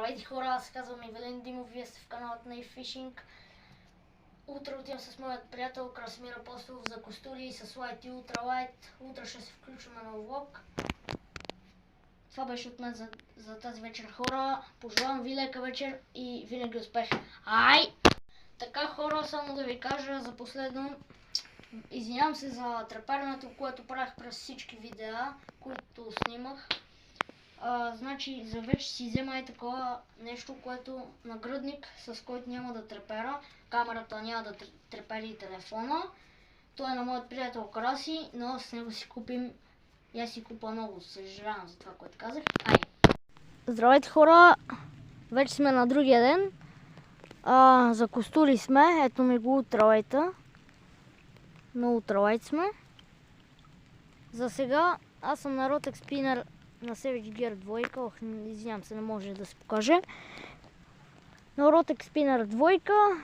Здравейте хора, аз се казвам Ивелин Димов, вие сте в каналът на eFishing. Утре отивам с моят приятел Красимир Апостолов за костури с Light и Ultralight. Утре ще се включваме на влог. Това беше от мен за тази вечер, хора. Пожелавам ви лека вечер и винаги успех. Ай! Така, хора, само да ви кажа за последно. Извинявам се за треперенето, което правих през всички видеа, които снимах. Значи за вече си взема и такова нещо, което нагръдник, с който няма да трепера. Камерата няма да трепери телефона. Той е на моят приятел Краси, но с него си купим. И аз си купа много, съжалявам за това, което казах. Здравейте хора! Вече сме на другия ден. Закостули сме, ето ми го Ultralight-а. На Ultralight сме. За сега аз съм на Rotex Spinner на Savage Gear 2, извинявам се, не може да се покаже. На Rotex Spinner 2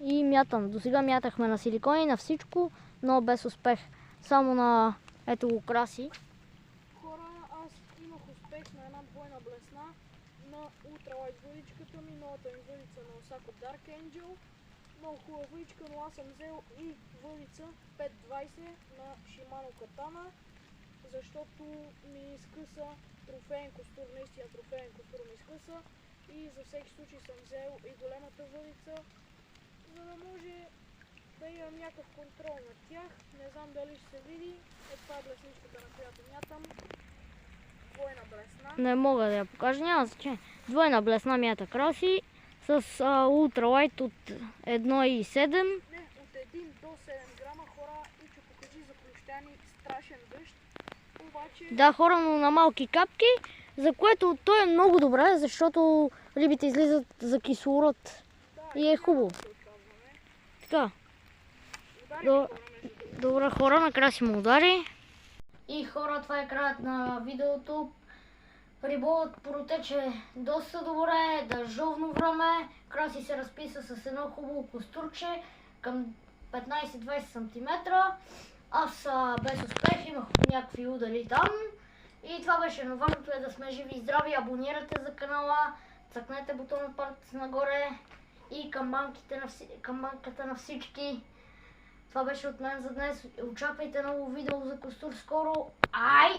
и мятам. До сега мятахме на силикони, на всичко, но без успех. Само на ето го Краси. Хора, аз имах успех на една двойна блесна на Ultralight въдичката ми, новата ми въдица на Osako Dark Angel. Много хубава въдичка, но аз съм взел и въдица 520 на Shimano Katana, защото ми изкъса трофеен костур, наистина трофеен костур ми изкъса и за всеки случай съм взел и големата въдица, за да може да имам някакъв контрол над тях. Не знам дали ще се види. Това е блесничката, на която мятам. Двойна блесна. Не мога да я покажа, няма значение. Двойна блесна мята Краси с Ultralight от 1,7. Не, от 1 до 7 грама, хора. И че покажи за плющани страшен дъжд. Обаче... Да, хора, но на малки капки, за което той е много добре, защото рибите излизат за кислород. Да, и е хубаво. Така. Добре, хора, накрая си му удари. И хора, това е краят на видеото. Риболът протече доста добре, дъждовно време. Краси се разписа с едно хубаво костурче към 15-20 см. Аз без успех имах някакви удари там. И това беше, но важното е да сме живи и здрави. Абонирайте за канала, цъкнете бутона палец нагоре и камбанката на всички. Това беше от мен за днес. Очаквайте ново видео за костур скоро. Ай!